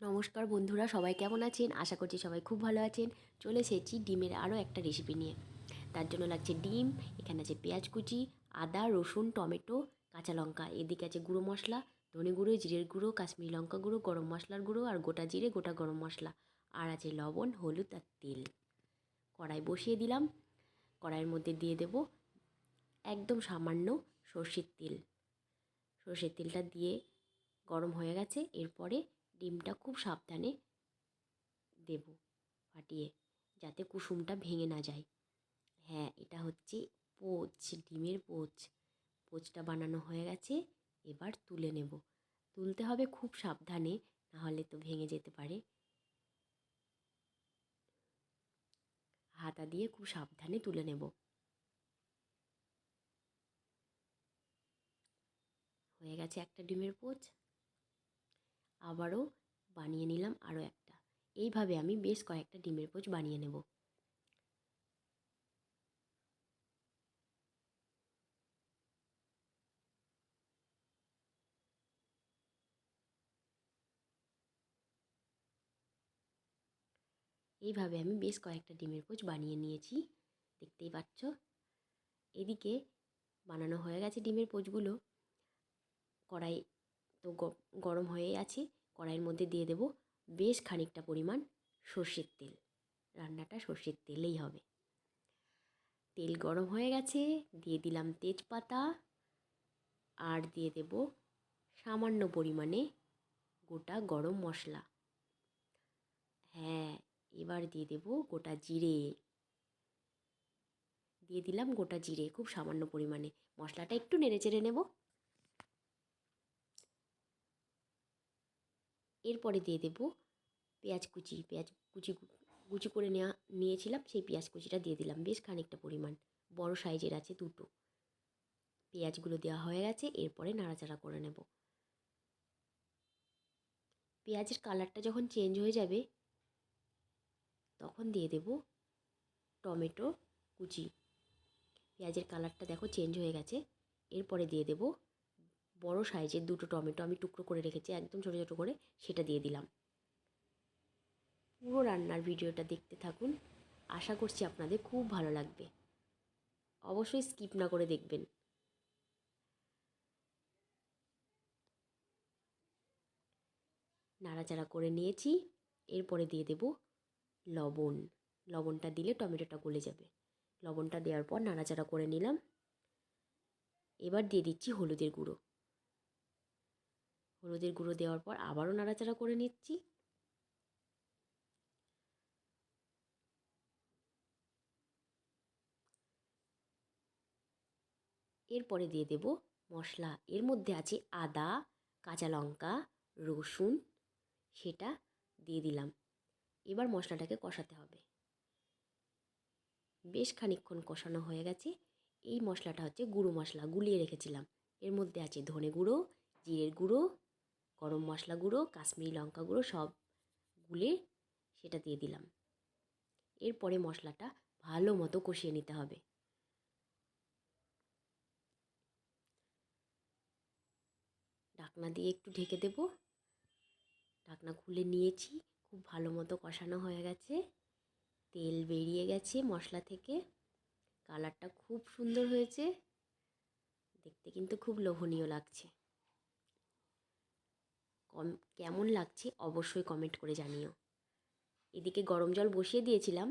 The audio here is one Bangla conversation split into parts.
নমস্কার বন্ধুরা, সবাই কেমন আছেন? আশা করছি সবাই খুব ভালো আছেন। চলে এসেছি ডিমের আরও একটা রেসিপি নিয়ে। তার জন্য লাগছে ডিম, এখানে আছে পেঁয়াজ কুচি, আদা, রসুন, টমেটো, কাঁচা লঙ্কা, এদিকে আছে গুঁড়ো মশলা, ধনে গুঁড়ো, জিরের গুঁড়ো, কাশ্মীরি লঙ্কা গুঁড়ো, গরম মশলার গুঁড়ো আর গোটা জিরে, গোটা গরম মশলা, আর আছে লবণ, হলুদ আর তেল। কড়াই বসিয়ে দিলাম। কড়াইয়ের মধ্যে দিয়ে দেব একদম সামান্য সর্ষের তেল। সর্ষের তেলটা দিয়ে গরম হয়ে গেছে। এরপরে ডিমটা খুব সাবধানে দেব ফাটিয়ে, যাতে কুসুমটা ভেঙে না যায়। হ্যাঁ, এটা হচ্ছে পোচ, ডিমের পোচ। পোচটা বানানো হয়ে গেছে, এবার তুলে নেব। তুলতে হবে খুব সাবধানে, নাহলে তো ভেঙে যেতে পারে। হাতা দিয়ে খুব সাবধানে তুলে নেব। হয়ে গেছে একটা ডিমের পোচ। আবারও বানিয়ে নিলাম আরও একটা। এইভাবে আমি বেশ কয়েকটা ডিমের পোচ বানিয়ে নেব। এইভাবে আমি বেশ কয়েকটা ডিমের পোচ বানিয়ে নিয়েছি, দেখতেই পাচ্ছ। এদিকে বানানো হয়ে গেছে ডিমের পোচগুলো। কড়াই তো গরম হয়ে আছে। কড়াইয়ের মধ্যে দিয়ে দেব বেশ খানিকটা পরিমাণ সর্ষের তেল। রান্নাটা সর্ষের তেলেই হবে। তেল গরম হয়ে গেছে, দিয়ে দিলাম তেজপাতা, আর দিয়ে দেব সামান্য পরিমাণে গোটা গরম মশলা। হ্যাঁ, এবার দিয়ে দেব গোটা জিরে। দিয়ে দিলাম গোটা জিরে খুব সামান্য পরিমাণে। মশলাটা একটু নেড়ে চেড়ে নেব। এরপরে দিয়ে দেব পেঁয়াজ কুচি। পেঁয়াজ কুচি কুচি করে নিয়েছিলাম, সেই পেঁয়াজ কুচিটা দিয়ে দিলাম বেশ খানিকটা পরিমাণ। বড় সাইজের আছে দুটো। পেঁয়াজগুলো দেওয়া হয়ে গেছে, এরপরে নাড়াচাড়া করে নেব। পেঁয়াজের কালারটা যখন চেঞ্জ হয়ে যাবে, তখন দিয়ে দেব টমেটো কুচি। পেঁয়াজের কালারটা দেখো চেঞ্জ হয়ে গেছে। এরপরে দিয়ে দেব বড় সাইজের দুটো টমেটো, আমি টুকরো করে রেখেছি একদম ছোটো ছোটো করে, সেটা দিয়ে দিলাম। পুরো রান্নার ভিডিওটা দেখতে থাকুন, আশা করছি আপনাদের খুব ভালো লাগবে। অবশ্যই স্কিপ না করে দেখবেন। নাড়াচাড়া করে নিয়েছি। এরপরে দিয়ে দেব লবণ। লবণটা দিলে টমেটোটা গলে যাবে। লবণটা দেওয়ার পর নাড়াচাড়া করে নিলাম। এবার দিয়ে দিচ্ছি হলুদের গুঁড়ো। হলুদের গুঁড়ো দেওয়ার পর আবারও নাড়াচাড়া করে নিচ্ছি। এরপরে দিয়ে দেব মশলা। এর মধ্যে আছে আদা, কাঁচা লঙ্কা, রসুন, সেটা দিয়ে দিলাম। এবার মশলাটাকে কষাতে হবে। বেশ খানিকক্ষণ কষানো হয়ে গেছে। এই মশলাটা হচ্ছে গুঁড়ো মশলা, গুলিয়ে রেখেছিলাম। এর মধ্যে আছে ধনে গুঁড়ো, জিরের গুঁড়ো, গরম মশলা গুঁড়ো, কাশ্মীরি লঙ্কা গুঁড়ো, সব গুলে সেটা দিয়ে দিলাম। এরপরে মশলাটা ভালো মতো কষিয়ে নিতে হবে। ঢাকনা দিয়ে একটু ঢেকে দেব। ঢাকনা খুলে নিয়েছি। খুব ভালো মতো কষানো হয়ে গেছে। তেল বেরিয়ে গেছে মশলা থেকে। কালারটা খুব সুন্দর হয়েছে, দেখতে কিন্তু খুব লোভনীয় লাগছে। কেমন লাগছে অবশ্যই কমেন্ট করে জানিও। এদিকে গরম জল বসিয়ে দিয়েছিলাম,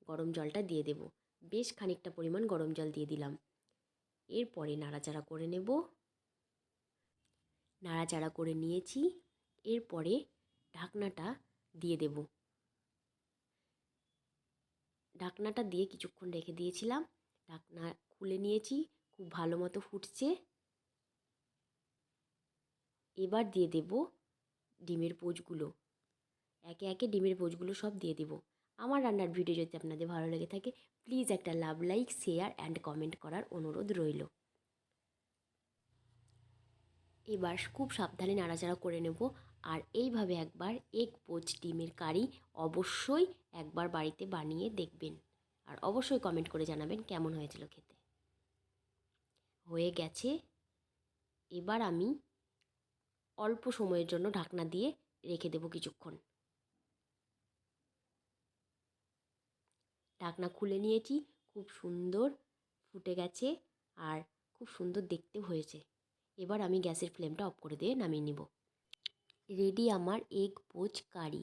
গরম জলটা দিয়ে দেব। বেশ খানিকটা পরিমাণ গরম জল দিয়ে দিলাম। এরপরে নাড়াচাড়া করে নেব। নাড়াচাড়া করে নিয়েছি। এরপরে ঢাকনাটা দিয়ে দেব। ঢাকনাটা দিয়ে কিছুক্ষণ রেখে দিয়েছিলাম। ঢাকনা খুলে নিয়েছি, খুব ভালো মতো ফুটছে। এবার দিয়ে দেব ডিমের পোচগুলো। একে একে ডিমের পোচগুলো সব দিয়ে দেব। আমার রান্নার ভিডিও যদি আপনাদের ভালো লেগে থাকে, প্লিজ একটা লাভ, লাইক, শেয়ার অ্যান্ড কমেন্ট করার অনুরোধ রইল। এবার খুব সাবধানে নাড়াচাড়া করে নেব। আর এইভাবে একবার এগ পোচ ডিমের কারি অবশ্যই একবার বাড়িতে বানিয়ে দেখবেন। আর অবশ্যই কমেন্ট করে জানাবেন কেমন হয়েছিল খেতে। হয়ে গেছে। এবার আমি অল্প সময়ের জন্য ঢাকনা দিয়ে রেখে দেবো কিছুক্ষণ। ঢাকনা খুলে নিয়েছি, খুব সুন্দর ফুটে গেছে আর খুব সুন্দর দেখতেও হয়েছে। এবার আমি গ্যাসের ফ্লেমটা অফ করে দিয়ে নামিয়ে নিব। রেডি আমার এগ পোচ কারি।